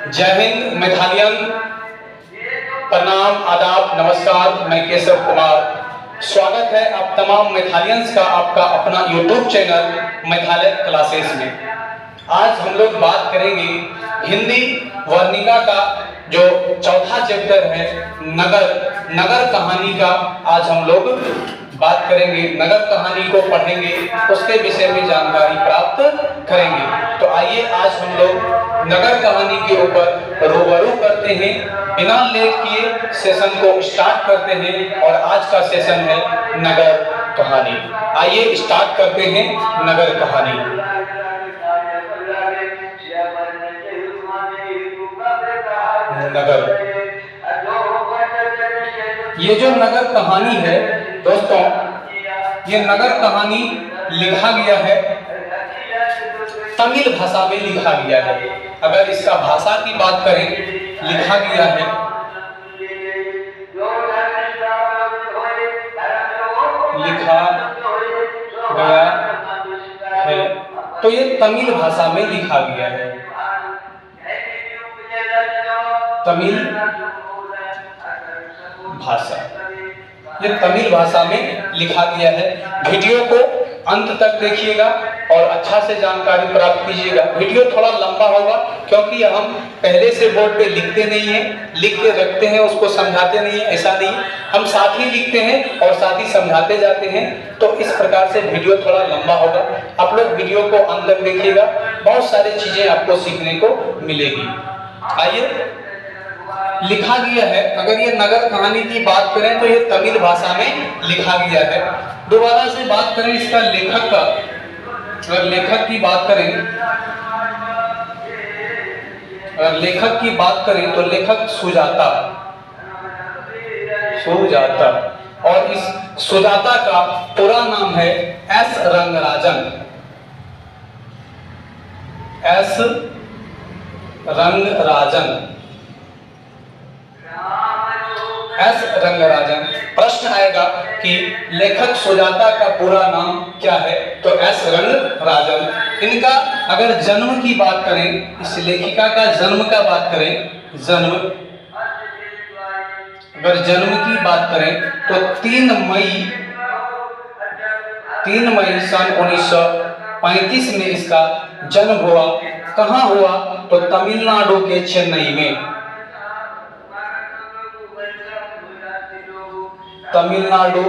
जय हिंद मेधालियन, प्रणाम, आदाब, नमस्कार। मैं केशव कुमार। स्वागत है आप तमाम मेधालियंस का आपका अपना यूट्यूब चैनल मेधालय क्लासेस में। आज हम लोग बात करेंगे हिंदी वर्णिका का जो चौथा चैप्टर है नगर कहानी का। आज हम लोग बात करेंगे, नगर कहानी को पढ़ेंगे, उसके विषय में जानकारी प्राप्त करेंगे। तो आइए आज हम लोग नगर कहानी के ऊपर रूबरू करते हैं। बिना लेट किए सेशन को स्टार्ट करते हैं और आज का सेशन है नगर कहानी। आइए स्टार्ट करते हैं नगर कहानी। नगर, ये जो नगर कहानी है दोस्तों, ये नगर कहानी लिखा गया है तमिल भाषा में लिखा गया है। अगर इसका भाषा की बात करें, लिखा गया है तो ये तमिल भाषा में लिखा गया है। तमिल भाषा, ये तमिल भाषा में लिखा गया है। वीडियो को अंत तक देखिएगा और अच्छा से जानकारी प्राप्त कीजिएगा। वीडियो थोड़ा लंबा होगा क्योंकि हम पहले से बोर्ड पे लिखते नहीं हैं, लिख के रखते हैं, उसको समझाते नहीं है, ऐसा नहीं। हम साथ ही लिखते हैं और साथ ही समझाते जाते हैं, तो इस प्रकार से वीडियो थोड़ा लंबा होगा। आप लोग वीडियो को अंत तक देखिएगा, बहुत सारी चीजें आपको सीखने को मिलेगी। आइए, लिखा गया है, अगर ये नगर कहानी की बात करें तो ये तमिल भाषा में लिखा गया है। दोबारा से बात करें इसका लेखक का, अगर लेखक की बात करें तो लेखक सुजाता। और इस सुजाता का पूरा नाम है एस रंगराजन। एस रंगराजन। प्रश्न आएगा कि लेखक सुजाता का पूरा नाम क्या है, तो एस रंगराजन। इनका अगर जन्म की बात करें, इस लेखिका का जन्म का बात करें, अगर जन्म की बात करें तो 3 मई सन 1935 में इसका जन्म हुआ। कहाँ हुआ, तो तमिलनाडु के चेन्नई में। तमिलनाडु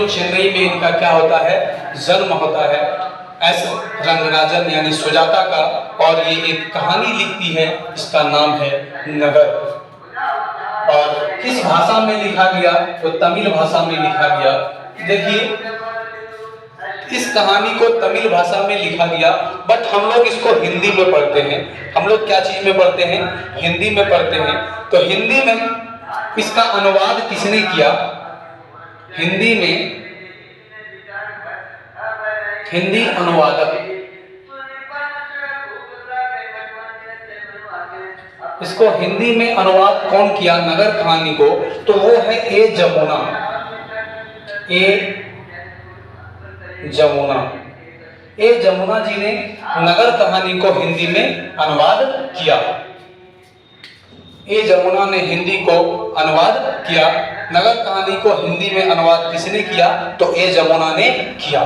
चेन्नई में इनका क्या होता है, जन्म होता है, एस रंगराजन यानी सुजाता का। और ये एक कहानी लिखती है, इसका नाम है नगर। और किस भाषा में लिखा गया, तो तमिल भाषा में लिखा गया। देखिए, इस कहानी को तमिल भाषा में लिखा गया, बट हम लोग इसको हिंदी में पढ़ते हैं। हम लोग क्या चीज में पढ़ते हैं, हिंदी में पढ़ते हैं। तो हिंदी में इसका अनुवाद किसने किया, हिंदी अनुवादक। इसको हिंदी में अनुवाद कौन किया नगर कहानी को, तो वो है ए जमुना जी ने नगर कहानी को हिंदी में अनुवाद किया। ए जमुना ने हिंदी को अनुवाद किया। नगर कहानी को हिंदी में अनुवाद किसने किया, तो ए जमुना ने किया।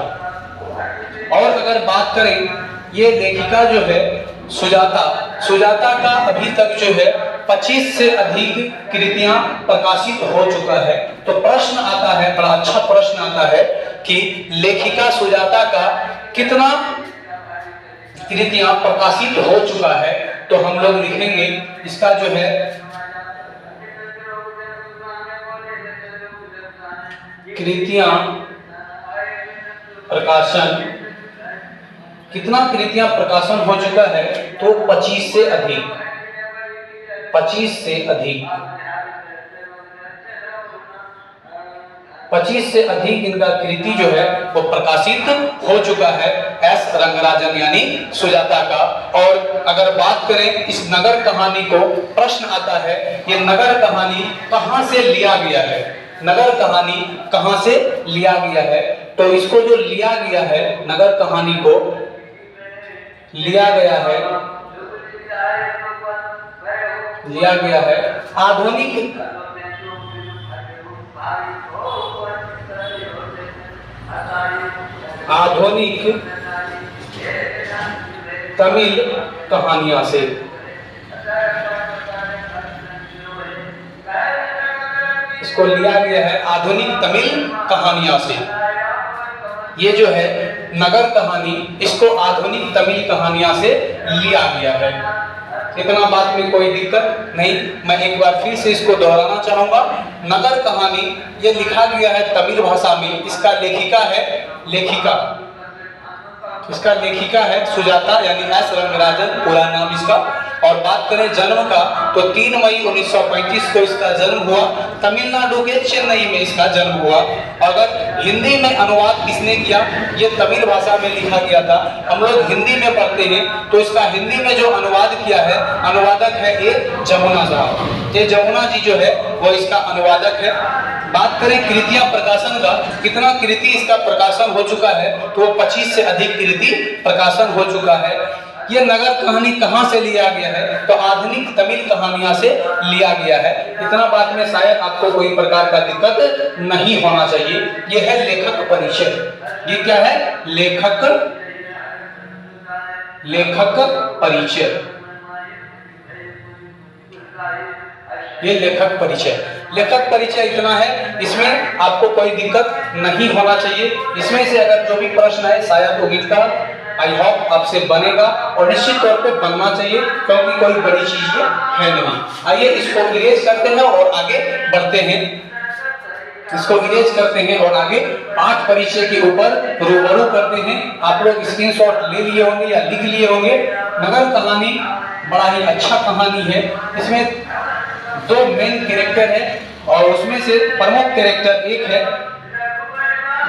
और अगर बात करें, ये लेखिका जो है सुजाता का अभी तक जो है 25 से अधिक कृतियां प्रकाशित हो चुका है। तो प्रश्न आता है, बड़ा अच्छा प्रश्न आता है कि लेखिका सुजाता का कितना कृतियां प्रकाशित हो चुका है। तो हम लोग लिखेंगे इसका जो है कृतियां प्रकाशन, कितना कृतियां प्रकाशन हो चुका है, तो 25 से अधिक। 25 से अधिक इनका कृति जो है वो प्रकाशित हो चुका है, एस रंगराजन यानी सुजाता का। और अगर बात करें इस नगर कहानी को, प्रश्न आता है ये नगर कहानी कहां से लिया गया है, नगर कहानी कहां से लिया गया है, तो इसको जो लिया गया है, नगर कहानी को लिया गया है आधुनिक तमिल कहानियां से। इसको लिया गया है आधुनिक तमिल कहानियां से। ये जो है नगर कहानी, इसको आधुनिक तमिल कहानियां से लिया गया है। इतना बात में कोई दिक्कत नहीं। मैं एक बार फिर से इसको दोहराना चाहूंगा। नगर कहानी ये लिखा गया है तमिल भाषा में। इसका लेखिका है सुजाता, यानी एस रंगराजन पूरा नाम इसका। और बात करें जन्म का तो 3 मई 1935 को इसका जन्म हुआ। तमिलनाडु के चेन्नई में इसका जन्म हुआ। अगर हिंदी में अनुवाद किसने किया, ये तमिल भाषा में लिखा गया था। हम लोग हिंदी में पढ़ते हैं तो इसका हिंदी में जो अनुवाद किया है, अनुवादक है ए जमुना साहब। ये जमुना जी जो है वो इसका अनुवादक है। बात करें कृतियां प्रकाशन का, कितना कृति इसका प्रकाशन हो चुका है, तो वो 25 से अधिक कृति प्रकाशन हो चुका है। ये नगर कहानी कहां से लिया गया है, तो आधुनिक तमिल कहानियां से लिया गया है। इतना बात में शायद आपको कोई प्रकार का दिक्कत नहीं होना चाहिए। ये है लेखक परिचय। ये क्या है? लेखक परिचय। ये लेखक परिचय इतना है, इसमें आपको कोई दिक्कत नहीं होना चाहिए। इसमें से अगर जो भी प्रश्न है, शायद उम्मीद का आई होप आपसे बनेगा और निश्चित तौर पे बनना चाहिए, क्योंकि कोई बड़ी चीज ये है नहीं। आइए इसको इरेज करते हैं और आगे बढ़ते हैं। और आगे पाठ परिचय के ऊपर रूबरू करते हैं। आप लोग स्क्रीनशॉट ले लिए होंगे या लिख लिए होंगे। नगर कहानी बड़ा ही अच्छा कहानी है। इसमें 2 मेन कैरेक्टर है और उसमें से प्रमुख कैरेक्टर एक है,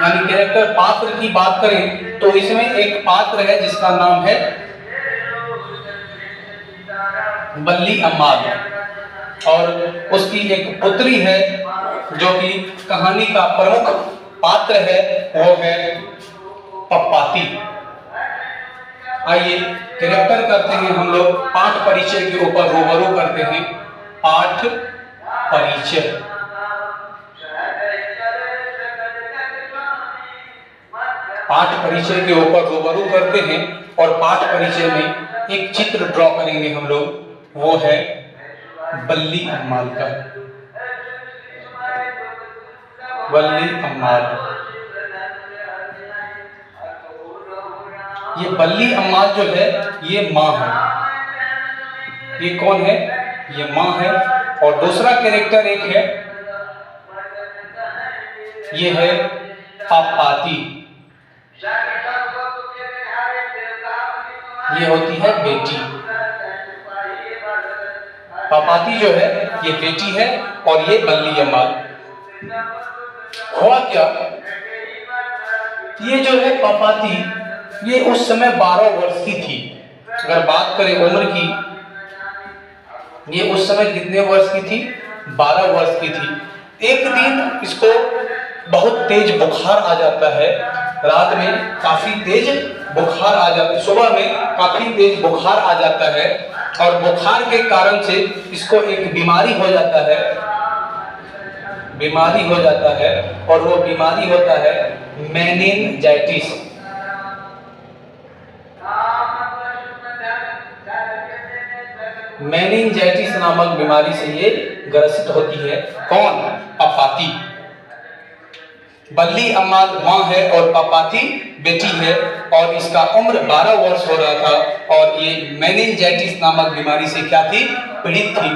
यानी कैरेक्टर पात्र की बात करें तो इसमें एक पात्र है जिसका नाम है बल्ली अम्माल, और उसकी एक पुत्री है जो कि कहानी का प्रमुख पात्र है, वो है पप्पाती। आइए कैरेक्टर करते हैं हम लोग, पाठ परिचय के ऊपर रूबरू करते हैं। पाठ परिचय। पाठ परिचय के ऊपर रूबरू करते हैं और पाठ परिचय में एक चित्र ड्रॉ करेंगे हम लोग, वो है बल्ली अम्माल का। बल्ली अम्माल, ये बल्ली अम्माल जो है ये माँ है। ये कौन है? ये माँ है। और दूसरा कैरेक्टर एक है, ये है पापाती। ये होती है बेटी। पापाती जो है ये बेटी है और ये बल्ली अम्माल। हुआ क्या, ये जो है पापाती, ये उस समय 12 वर्ष की थी। अगर बात करें उम्र की, ये उस समय कितने वर्ष की थी? 12 वर्ष की थी। एक दिन इसको बहुत तेज बुखार आ जाता है। रात में काफी तेज बुखार आ जाता है, सुबह में काफी तेज बुखार आ जाता है और बुखार के कारण से इसको एक बीमारी हो जाता है। और वो बीमारी होता है मेनिनजाइटिस। मेनिनजाइटिस नामक बीमारी से ये ग्रसित होती है। कौन? पापाती। बल्ली अम्माल माँ है और पापाती बेटी है और इसका उम्र 12 वर्ष हो रहा था और ये मेनिनजाइटिस नामक बीमारी से क्या थी? पीड़ित थी।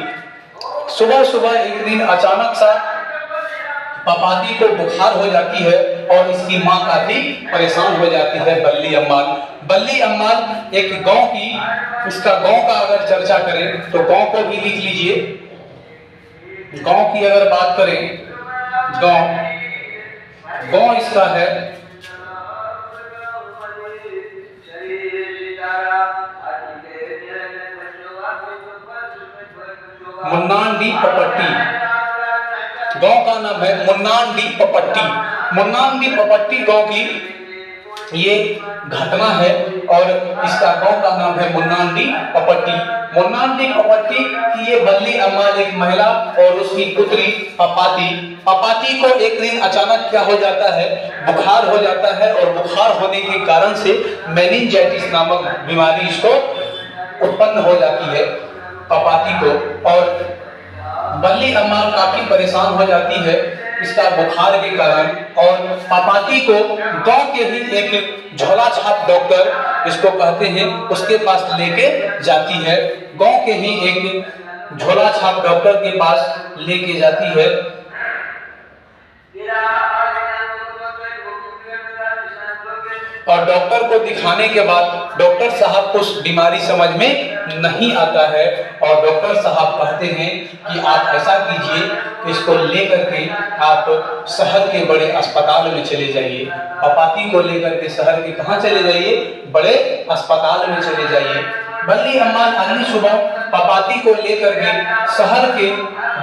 सुबह सुबह एक दिन अचानक सा पापाती को बुखार हो जाती है और इसकी माँ काफी परेशान हो जाती है। बल्ली अम्माल एक गांव की, इसका गांव का अगर चर्चा करें तो गांव को भी लिख लीजिए। गांव की अगर बात करें, गांव इसका है मुन्नांडी पपट्टी। गांव का नाम है मुन्नांडी पपट्टी मुन्नांदी पपट्टी गांव की ये घटना है और इसका गांव का नाम है मुन्नांदी पपट्टी। मुन्नांदी पपट्टी की ये बल्ली अम्मा एक महिला और उसकी पुत्री पपाती को एक दिन अचानक क्या हो जाता है, बुखार हो जाता है और बुखार होने के कारण से मेनिंजाइटिस नामक बीमारी इसको उत्पन्न हो जाती है पपाती को। और बल्ली अम्मा काफी परेशान हो जाती है इसका बुखार के कारण और पपाती को गांव के ही एक झोला छाप डॉक्टर इसको कहते हैं उसके पास लेके जाती है। गांव के ही एक झोला छाप डॉक्टर के पास लेके जाती है। और डॉक्टर को दिखाने के बाद डॉक्टर साहब को बीमारी समझ में नहीं आता है और डॉक्टर साहब कहते हैं कि आप ऐसा कीजिए कि इसको लेकर के आप शहर के बड़े अस्पताल में चले जाइए। पपाती को लेकर के शहर के कहाँ चले जाइए, बड़े अस्पताल में चले जाइए। बल्ली अम्मा अगली सुबह पपाती को लेकर के शहर के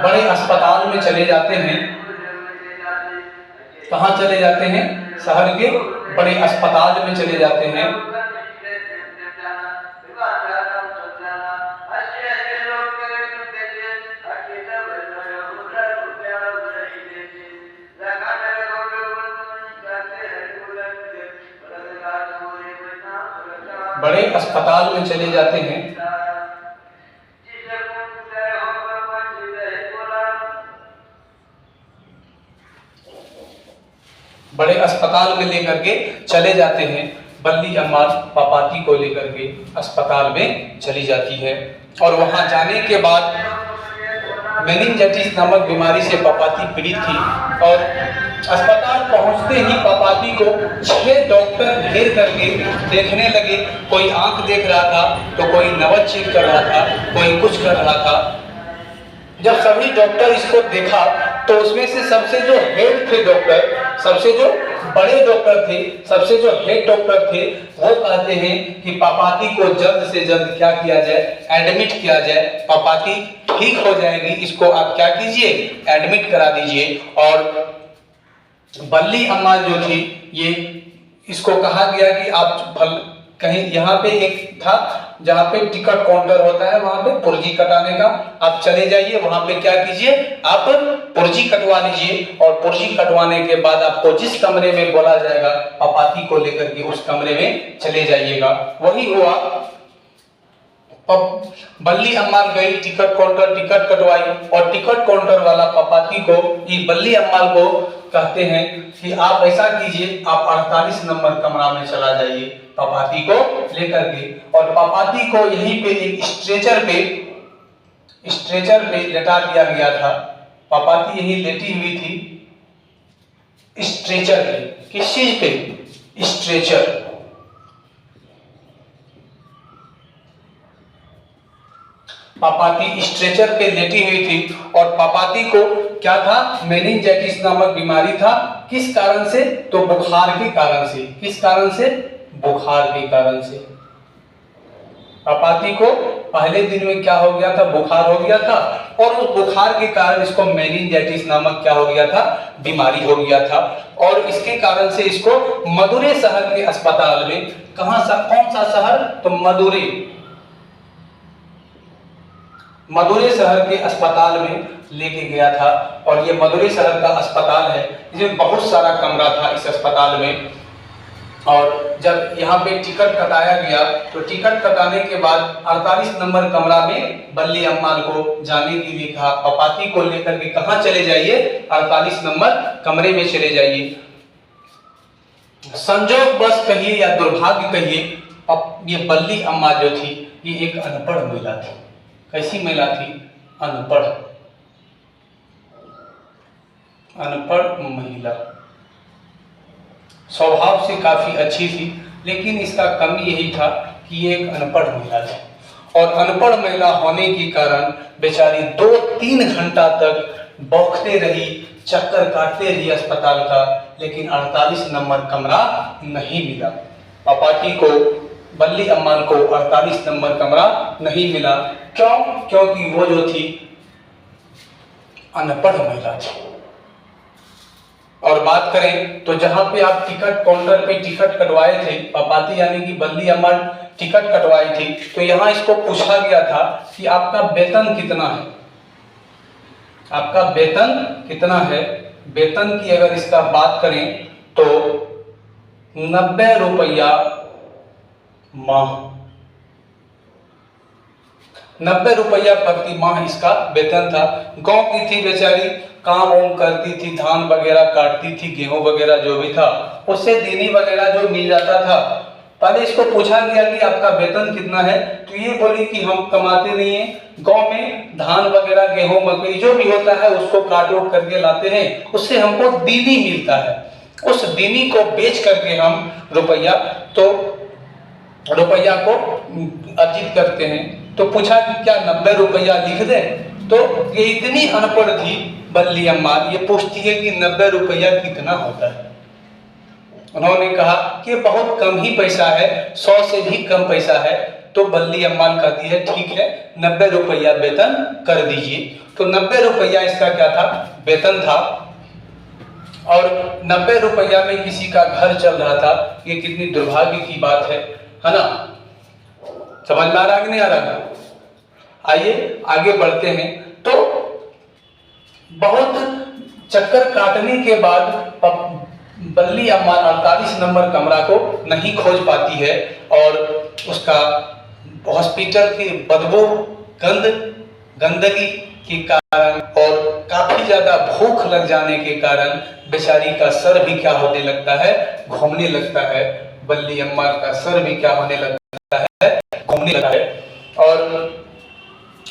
बड़े अस्पताल में चले जाते हैं। कहाँ चले जाते हैं, शहर के बड़े अस्पताल में चले जाते हैं। बड़े अस्पताल में चले जाते हैं। बड़े अस्पताल में लेकर के चले जाते हैं। बल्ली अम्मा पपाती को लेकर के अस्पताल में चली जाती है और वहां जाने के बाद मेनिंजाइटिस नामक बीमारी से पपाती पीड़ित थी और अस्पताल पहुंचते ही पपाती को 6 डॉक्टर घेर करके देखने लगे। कोई आंख देख रहा था तो कोई नब्ज चेक कर रहा था, कोई कुछ कर रहा था। जब सभी डॉक्टर इसको देखा तो उसमें से सबसे जो हेड थे डॉक्टर, सबसे जो बड़े डॉक्टर थे, सबसे जो हेड डॉक्टर थे, वो कहते हैं कि पपाती को जल्द से जल्द क्या किया जाए, एडमिट किया जाए। पपाती ठीक हो जाएगी, इसको आप क्या कीजिए, एडमिट करा दीजिए। और बल्ली अम्मा जो थी ये इसको कहा गया कि आप कहीं यहाँ पे एक था जहाँ पे टिकट काउंटर होता है, वहां पे पुर्जी कटाने का, आप चले जाइए वहां पे क्या कीजिए, आप पुर्जी कटवा लीजिए। और पुर्जी कटवाने के बाद आपको जिस कमरे में बोला जाएगा पपाती को लेकर के उस कमरे में चले जाइएगा। वही हुआ। बल्ली अम्मा गई टिकट काउंटर, टिकट कटवाई और टिकट काउंटर वाला पपाती को, ये बल्ली अम्मा को कहते हैं कि आप ऐसा कीजिए, आप 48 नंबर कमरा में चला जाइए पपाती को लेकर के। और पपाती को यहीं पे एक स्ट्रेचर पे लेटा दिया गया था। पपाती यहीं लेटी हुई थी स्ट्रेचर पे। किस चीज पे, स्ट्रेचर। पपाती स्ट्रेचर पे लेटी हुई थी और पपाती को क्या था, मेनिंजाइटिस नामक बीमारी था। किस कारण से, तो बुखार के कारण से। किस कारण से, बुखार के कारण से। पपाती को पहले दिन में क्या हो गया था, बुखार हो गया था और उस बुखार के कारण इसको मेनिंजाइटिस नामक क्या हो गया था, बीमारी हो गया था। और इसके कारण से इसको मदुरै शहर के अस्पताल में, कौन सा शहर, तो मदुरै शहर के अस्पताल में लेके गया था। और ये मदुरै शहर का अस्पताल है, इसमें बहुत सारा कमरा था इस अस्पताल में। और जब यहाँ पे टिकट कटाया गया तो टिकट कटाने के बाद 48 नंबर कमरा में बल्ली अम्मा को जाने के लिए कहा। पपाती को लेकर के कहाँ चले जाइए, 48 नंबर कमरे में चले जाइए। संजोग बस कहिए या दुर्भाग्य कहिए, ये बल्ली अम्मा जो थी ये एक अनपढ़ महिला थी। कैसी महिला थी, अनपढ़ महिला। स्वभाव से काफी अच्छी थी लेकिन इसका कमी यही था कि ये एक अनपढ़ महिला थी। और अनपढ़ महिला होने के कारण बेचारी 2-3 घंटा तक बौखते रही, चक्कर काटते रही अस्पताल का, लेकिन 48 नंबर कमरा नहीं मिला। पपाती को, बल्ली अम्मा को 48 नंबर कमरा नहीं मिला। क्यों? क्योंकि वो जो थी अनपढ़ महिला थी। और बात करें तो जहां पे आप टिकट काउंटर पे टिकट कटवाए थे, पपाती यानी कि बल्ली अम्मा टिकट कटवाई थी, तो यहाँ इसको पूछा गया था कि आपका वेतन कितना है, आपका वेतन कितना है। वेतन की अगर इसका बात करें तो 90 रुपया माह, 90 रुपया प्रति माह इसका वेतन था। गांव की थी बेचारी, काम वाम करती थी, धान वगैरह काटती थी, गेहूं वगैरह जो भी था उससे दीनी वगैरह जो मिल जाता था। पहले इसको पूछा गया कि आपका वेतन कितना है, तो ये बोली कि हम कमाते नहीं है, गांव में धान वगैरह गेहूं मकई जो भी होता है उसको काट उट करके लाते हैं, उससे हमको दीनी मिलता है, उस दीनी को बेच करके हम रुपया को अर्जित करते हैं। तो पूछा कि क्या 90 रुपया लिख दें, तो ये इतनी अनपढ़ थी बल्ली अम्मा, ये पूछती है कि 90 रुपया कितना होता है। उन्होंने कहा कि बहुत कम ही पैसा है, 100 से भी कम पैसा है। तो बल्ली अम्मा कहती है ठीक है 90 रुपया वेतन कर दीजिए। तो 90 रुपया इसका क्या था, वेतन था। और 90 रुपया में किसी का घर चल रहा था, ये कितनी दुर्भाग्य की बात है ना। समझ में आ रहा कि नहीं आ रहा? आइए आगे बढ़ते हैं। तो बहुत चक्कर काटने के बाद बल्ली अम्मा 48 नंबर कमरा को नहीं खोज पाती है, और उसका हॉस्पिटल की बदबू गंदगी के कारण और काफी ज्यादा भूख लग जाने के कारण बेचारी का सर भी क्या होने लगता है, घूमने लगता है। बल्ली अम्मा का सर भी क्या होने लगता है, घूमने लगता है। और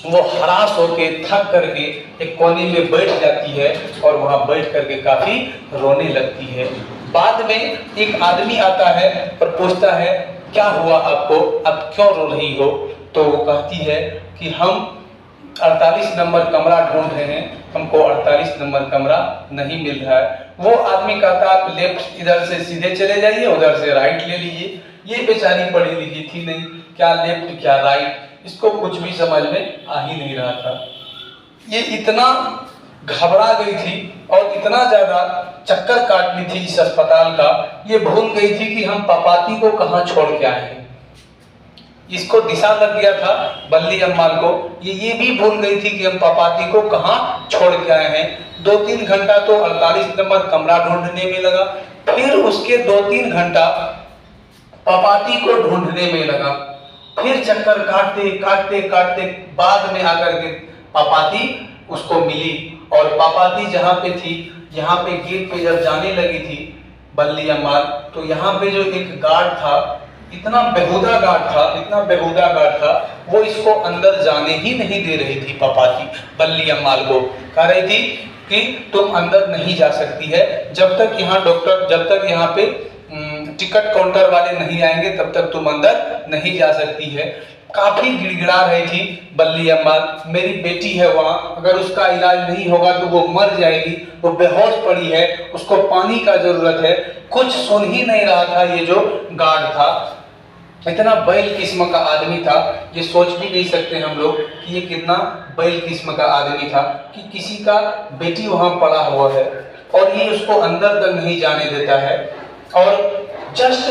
वो हरास होके थक करके एक कोने में बैठ जाती है और वहां बैठ करके काफी रोने लगती है। बाद में एक आदमी आता है और पूछता है क्या हुआ आपको, आप क्यों रो रही हो। तो वो कहती है कि हम 48 नंबर कमरा ढूंढ रहे हैं, हमको 48 नंबर कमरा नहीं मिल रहा है। वो आदमी कहता है आप लेफ्ट इधर से सीधे चले जाइए, उधर से राइट ले लीजिए। ये बेचारी पढ़ी लिखी थी नहीं, क्या लेफ्ट क्या राइट, इसको कुछ भी समझ में आ ही नहीं रहा था। ये इतना घबरा गई थी और इतना ज्यादा चक्कर काट ली थी इस अस्पताल का, ये भूल गई थी कि हम पपाती को कहाँ छोड़ के आए हैं। इसको दिशा लग गया था बल्ली अम्मा को, ये भी भूल गई थी कि हम पपाती को कहाँ छोड़ के आए हैं। 2-3 घंटा तो 48 नंबर कमरा ढूंढने में लगा, फिर उसके 2-3 घंटा पपाती को ढूंढने में लगा। फिर चक्कर काटते काटते काटते बाद में आकर के पपाती उसको मिली। और पपाती जहाँ पे थी, यहाँ पे गेट पे जब जाने लगी थी बल्ली अम्मा, तो यहाँ पे जो एक गार्ड था, इतना बेहुदा गार्ड था, वो इसको अंदर जाने ही नहीं दे रही थी। पपाती बल्ली अम्मा को कह रही थी कि तुम अंदर नहीं जा सकती है, जब तक यहाँ पे टिकट काउंटर वाले नहीं आएंगे तब तक तुम अंदर नहीं जा सकती है। काफी गिड़गिड़ा रही थी बल्ली अम्मा, मेरी बेटी है वहाँ, अगर उसका इलाज नहीं होगा तो वो मर जाएगी, वो बेहोश पड़ी है, उसको पानी का जरूरत है। कुछ सुन ही नहीं रहा था ये जो गार्ड था। इतना बैल किस्म का आदमी था, ये सोच भी नहीं सकते हम लोग कि ये कितना बैल किस्म का आदमी था कि किसी का बेटी वहाँ पड़ा हुआ है और ये उसको अंदर तक नहीं जाने देता है। और जस्ट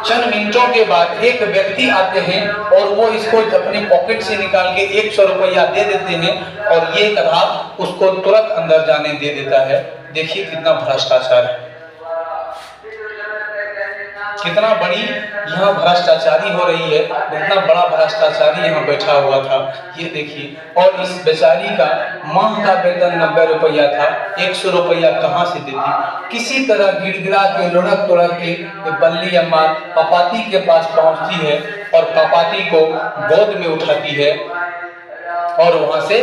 चंद मिनटों के बाद एक व्यक्ति आते हैं और वो इसको अपने पॉकेट से निकाल के 100 रुपया दे देते हैं और ये कथा उसको तुरंत अंदर जाने दे देता है। देखिए कितना भ्रष्टाचार है, कितना बड़ी यहाँ भ्रष्टाचारी हो रही है, कितना बड़ा भ्रष्टाचारी यहाँ बैठा हुआ था, ये देखिए। और इस बेचारी का माह का वेतन 90 रुपया था, 100 रुपया कहाँ से देती। किसी तरह गिड़गिड़ा के लुढ़क तुढ़क के बल्ली अम्मा पपाती के पास पहुँचती है और पपाती को गोद में उठाती है और वहाँ से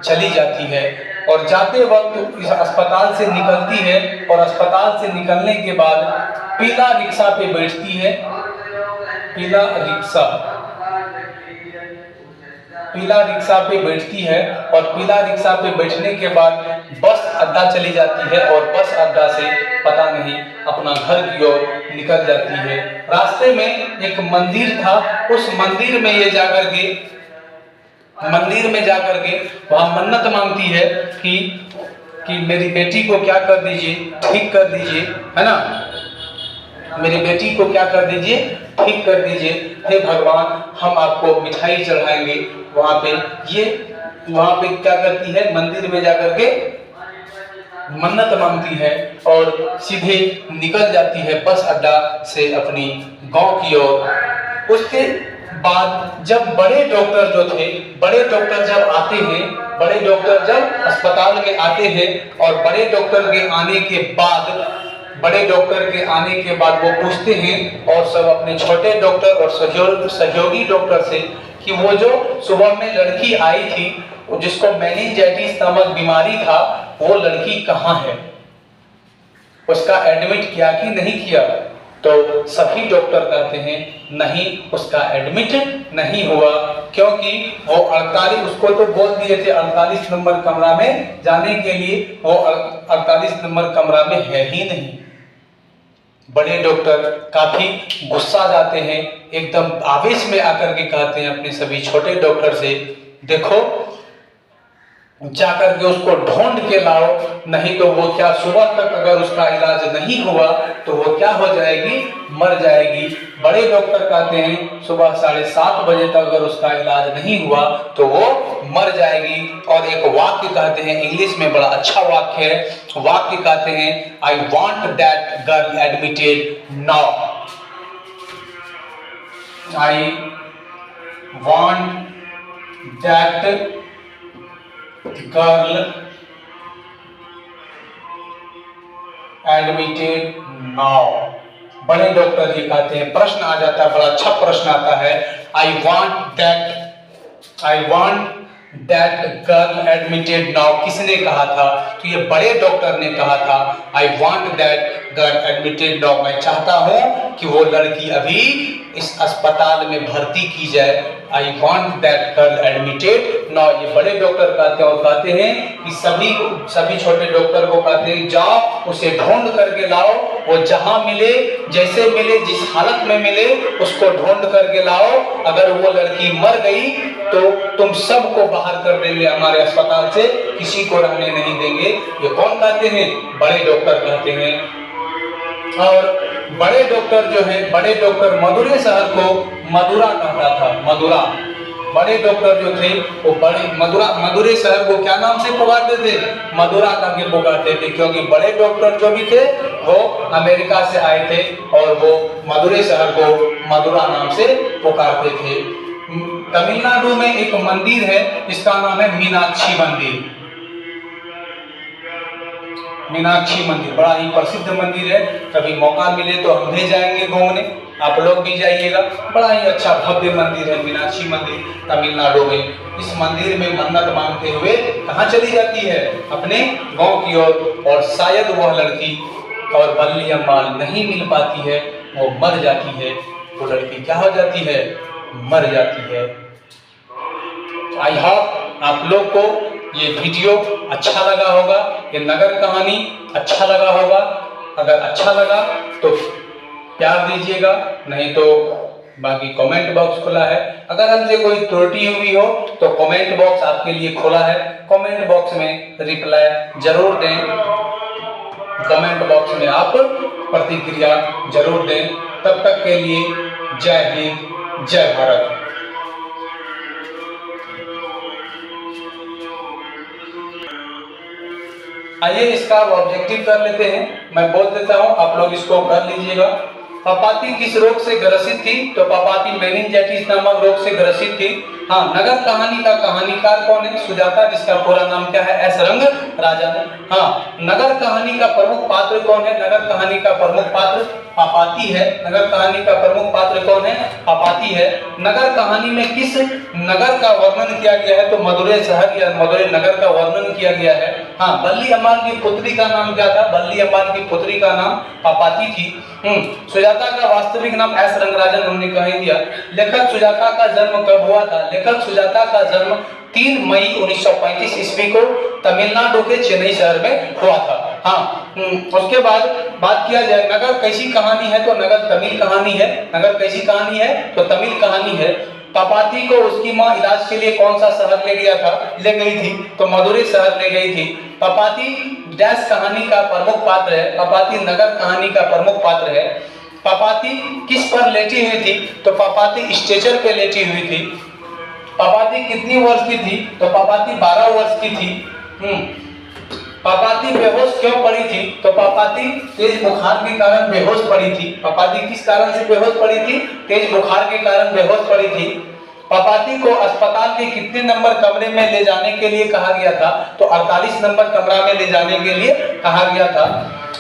चली जाती है। और जाते वक्त इस अस्पताल से निकलती है और अस्पताल से निकलने के बाद पीला रिक्शा पे बैठती है। पीला रिक्शा पे बैठती है और पीला रिक्शा पे बैठने के बाद बस अड्डा चली जाती है और बस अड्डा से पता नहीं अपना घर की ओर निकल जाती है। रास्ते में एक मंदिर था, उस मंदिर में ये जाकर के वहां मन्नत मांगती है कि मेरी बेटी को क्या कर दीजिए, ठीक कर दीजिए, है ना, मेरी बेटी को क्या कर दीजिए, ठीक कर दीजिए। हे भगवान, हम आपको मिठाई चढ़ाएंगे। वहां पे ये वहां पे क्या करती है, मंदिर में जाकर के मन्नत मांगती है और सीधे निकल जाती है बस अड्डा से अपनी गांव की ओर। उसके बाद जब बड़े डॉक्टर जो थे, बड़े डॉक्टर जब आते हैं, बड़े डॉक्टर जब अस्पताल में आते हैं और बड़े डॉक्टर के आने के बाद, बड़े डॉक्टर के आने के बाद वो पूछते हैं और सब अपने छोटे डॉक्टर और सहयोगी डॉक्टर से कि वो जो सुबह में लड़की आई थी जिसको मेनिंजाइटिस नामक बीमारी था, वो लड़की कहाँ है, उसका एडमिट किया कि नहीं किया। तो सभी डॉक्टर कहते हैं नहीं, उसका एडमिट नहीं हुआ, क्योंकि वो 48, उसको तो बोल दिए थे 48 नंबर कमरा में जाने के लिए, वो 48 नंबर कमरा में है ही नहीं। बड़े डॉक्टर काफी गुस्सा जाते हैं, एकदम आवेश में आकर के कहते हैं अपने सभी छोटे डॉक्टर से, देखो जाकर के उसको ढूंढ के लाओ, नहीं तो वो क्या सुबह तक अगर उसका इलाज नहीं हुआ तो वो क्या हो जाएगी, मर जाएगी। बड़े डॉक्टर कहते हैं सुबह 7:30 बजे तक अगर उसका इलाज नहीं हुआ तो वो मर जाएगी। और एक वाक्य कहते हैं, इंग्लिश में बड़ा अच्छा वाक्य है, वाक्य कहते हैं, I want that girl admitted now, I want that girl admitted now. बड़े डॉक्टर ये कहते हैं, प्रश्न आ जाता है, बड़ा अच्छा प्रश्न आता है, I want that girl admitted now. किसने कहा था, तो ये बड़े डॉक्टर ने कहा था, I want that girl admitted now, मैं चाहता हूं कि वो लड़की अभी इस अस्पताल में भर्ती की जाए। I want that girl admitted now, ये बड़े डॉक्टर कहते हैं और कहते हैं कि सभी छोटे डॉक्टर को कहते हैं जाओ उसे ढूंढ करके लाओ, वो जहां मिले, जैसे मिले, जिस हालत में मिले उसको ढूंढ करके लाओ। अगर वो लड़की मर गई तो तुम सबको बाहर कर देंगे हमारे अस्पताल से, किसी को रहने नहीं देंगे। ये कौन कहते हैं, बड़े डॉक्टर कहते हैं। और बड़े डॉक्टर जो है, बड़े डॉक्टर मदुरै शहर को मदुरा कहता था, मदुरा। बड़े डॉक्टर जो थे वो मदुरै शहर को क्या नाम से पुकारते थे, मदुरा करके पुकारते थे, क्योंकि बड़े डॉक्टर जो भी थे वो अमेरिका से आए थे और वो मदुरै शहर को मदुरा नाम से पुकारते थे। तमिलनाडु में एक मंदिर है, इसका नाम है मीनाक्षी मंदिर। मीनाक्षी मंदिर बड़ा ही प्रसिद्ध मंदिर है, कभी मौका मिले तो हम भी जाएंगे घूमने, आप लोग भी जाइएगा। बड़ा ही अच्छा भव्य मंदिर है मीनाक्षी मंदिर, तमिलनाडु में। इस मंदिर में मन्नत मांगते हुए कहाँ चली जाती है, अपने गांव की ओर, और शायद वह लड़की और बल्ली अम्माल नहीं मिल पाती है, वो मर जाती है। वो लड़की क्या हो जाती है, मर जाती है। आई होप आप लोग को ये वीडियो अच्छा लगा होगा, ये नगर कहानी अच्छा लगा होगा। अगर अच्छा लगा तो प्यार दीजिएगा, नहीं तो बाकी कमेंट बॉक्स खुला है। अगर हमसे कोई त्रुटि हुई हो तो कमेंट बॉक्स आपके लिए खुला है, कमेंट बॉक्स में रिप्लाई जरूर दें, कमेंट बॉक्स में आप प्रतिक्रिया जरूर दें। तब तक के लिए जय हिंद, जय भारत। आइए इसका ऑब्जेक्टिव कर लेते हैं, मैं बोल देता हूं, आप लोग इसको कर लीजिएगा। पापाती किस रोग से ग्रसित थी, तो पापाती मेनिंजाइटिस नामक रोग से ग्रसित थी। हाँ, नगर कहानी का कहानीकार कौन है, सुजाता, जिसका पूरा नाम क्या है, एस रंगराजन। हाँ, नगर कहानी का प्रमुख पात्र कौन है, नगर कहानी का प्रमुख पात्र पापाती है। नगर कहानी का प्रमुख पात्र कौन है, पापाती है। नगर कहानी में किस नगर का वर्णन किया गया है, तो मदुरै शहर या मदुरै नगर का वर्णन किया गया है। हाँ, बल्ली अम्माल की पुत्री का नाम क्या था, बल्ली अम्माल की पुत्री का नाम पापाती थी। सुजाता का वास्तविक नाम एस रंगराजन, हमने कह दिया। लेखक सुजाता का जन्म कब हुआ था, लेखक सुजाता का जन्म 3 मई 1935 ईस्वी को तमिलनाडु के चेन्नई शहर में हुआ था। हाँ, उसके बाद बात किया जाए नगर कैसी कहानी है, तो नगर तमिल कहानी है। नगर कैसी कहानी है, तो तमिल कहानी है। पापाती को उसकी माँ इलाज के लिए कौन सा शहर ले गई थी? तो मदुरै शहर ले गई थी। पापाती डैश कहानी का प्रमुख पात्र है? पापाती नगर कहानी का प्रमुख पात्र है। पापाती किस पर लेटी हुई थी? तो पापाती स्ट्रेचर पे लेटी हुई थी। पापाती कितनी वर्ष की थी? तो पापाती 12 वर्ष की थी। पापाती बेहोश क्यों पड़ी थी? तो पापाती तेज बुखार के कारण बेहोश पड़ी थी। पापाती किस कारण से बेहोश पड़ी थी? तेज बुखार के कारण बेहोश पड़ी थी। पापाती को अस्पताल के कितने नंबर कमरे में ले जाने के लिए कहा गया था? तो 48 नंबर कमरा में ले जाने के लिए कहा गया था।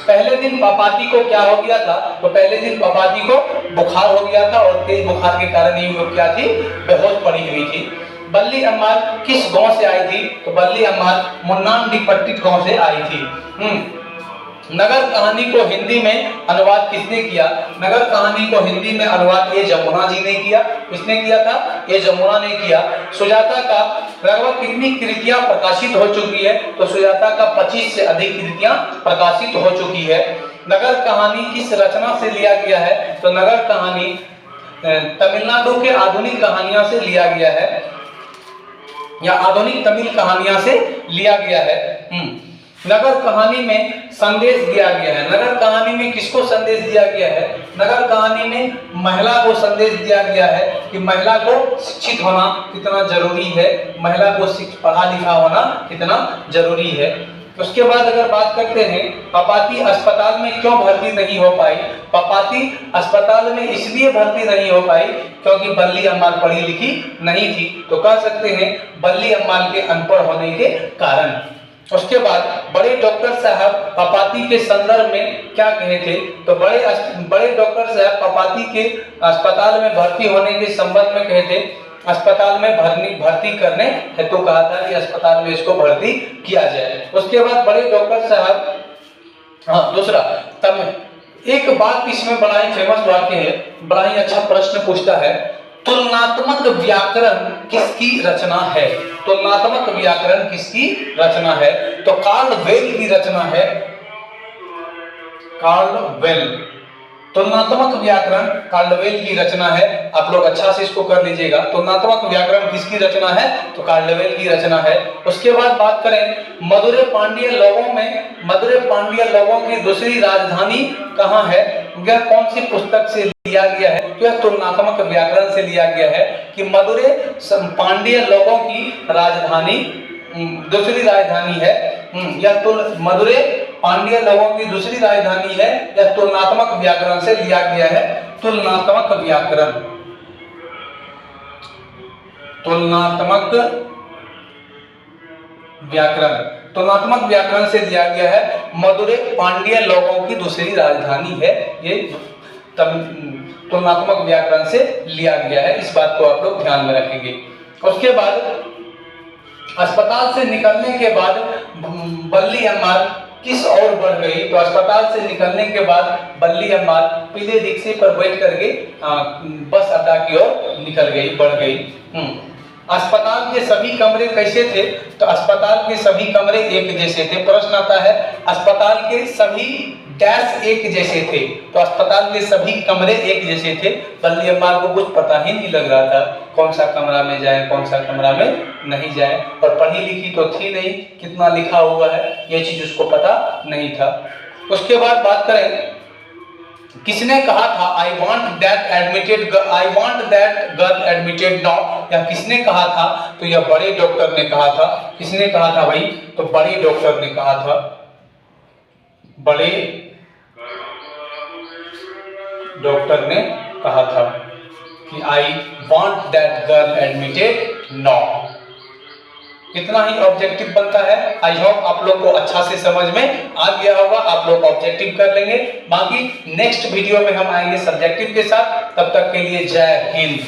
पहले दिन पापाती को क्या हो गया था? तो पहले दिन पापाती को बुखार हो गया था और तेज बुखार के कारण ही वो क्या थी? बेहोश पड़ी हुई थी। बल्ली अम्माल किस गांव से आई थी? तो बल्ली अम्माल मुन्नानडीपट्टी गांव से आई थी। नगर कहानी को हिंदी में अनुवाद किसने किया? नगर कहानी को हिंदी में अनुवाद ए जमुना जी ने किया। किसने किया था? ए जमुना ने किया। सुजाता का लगभग कितनी कृतियां प्रकाशित हो चुकी है? तो सुजाता का 25 से अधिक कृतियां प्रकाशित हो चुकी है। नगर कहानी किस रचना से लिया गया है? तो नगर कहानी तमिलनाडु के आधुनिक कहानियां से लिया गया है या आधुनिक तमिल कहानियां से लिया गया है। नगर कहानी में संदेश दिया गया है। नगर कहानी में किसको संदेश दिया गया है? नगर कहानी में महिला को संदेश दिया गया है कि महिला को शिक्षित होना कितना जरूरी है, महिला को पढ़ा लिखा होना कितना जरूरी है। उसके बाद अगर बात करते हैं पापाती अस्पताल में क्यों भर्ती नहीं हो पाई? पापाती अस्पताल में इसलिए भर्ती नहीं हो पाई क्योंकि बल्ली अम्माल पढ़ी लिखी नहीं थी। तो कह सकते हैं बल्ली अम्माल के अनपढ़ होने के कारण। उसके बाद बड़े डॉक्टर साहब पापाती के संदर्भ में क्या कहे थे? तो बड़े डॉक्टर साहब पापाती के अस्पताल में भर्ती होने के संबंध में कहे थे अस्पताल में भर्ती करने हेतु तो कहा था कि अस्पताल में इसको भर्ती किया जाए। उसके बाद बड़े डॉक्टर साहब दूसरा एक बात इसमें बड़ा ही फेमस वाक्य है, बड़ा ही अच्छा प्रश्न पूछता है, तुलनात्मक व्याकरण किसकी रचना है? तुलनात्मक व्याकरण किसकी रचना है? तो कार्लवेल की रचना है। कार्लवेल तुलनात्मक व्याकरण कार्लवेल की रचना है। आप लोग अच्छा से इसको कर लीजिएगा। तुलनात्मक व्याकरण किसकी रचना है? तो कार्लवेल की रचना है। उसके बाद बात करें मदुरै पांड्य लोगों की दूसरी राजधानी कहाँ है? यह कौन सी पुस्तक से लिया गया है? तो यह तुलनात्मक व्याकरण से लिया गया है कि मदुरै पांड्य लोगों की राजधानी दूसरी राजधानी है। मदुरै पांड्य लोगों की दूसरी राजधानी है। यह तुलनात्मक व्याकरण से लिया गया है। तुलनात्मक व्याकरण से लिया गया है। मदुरै पांड्य लोगों की दूसरी राजधानी है। ये तुलनात्मक व्याकरण से लिया गया है। इस बात को आप लोग ध्यान में रखेंगे। उसके बाद अस्पताल से निकलने के बाद बल्ली अम्माल किस ओर बढ़ गई? तो अस्पताल से निकलने के बाद बल्ली अम्माल पीले रिक्शे पर बैठ करके बस अड्डा की ओर निकल गई, बढ़ गई। अस्पताल के सभी कमरे कैसे थे? तो अस्पताल के सभी कमरे एक जैसे थे। प्रश्न आता है अस्पताल के सभी डैश एक जैसे थे। तो अस्पताल के सभी कमरे एक जैसे थे। बल्ली अम्माल को कुछ पता ही नहीं लग रहा था कौन सा कमरा में जाए कौन सा कमरा में नहीं जाए, और पढ़ी लिखी तो थी नहीं, कितना लिखा हुआ है ये चीज उसको पता नहीं था। उसके बाद बात करें किसने कहा था I want that girl admitted now? या किसने कहा था? तो यह बड़े डॉक्टर ने कहा था। किसने कहा था भाई? तो बड़े डॉक्टर ने कहा था। बड़े डॉक्टर ने कहा था कि I want that girl admitted now. इतना ही ऑब्जेक्टिव बनता है। आई होप आप लोग को अच्छा से समझ में आ गया होगा। आप लोग ऑब्जेक्टिव कर लेंगे। बाकी नेक्स्ट वीडियो में हम आएंगे सब्जेक्टिव के साथ। तब तक के लिए जय हिंद।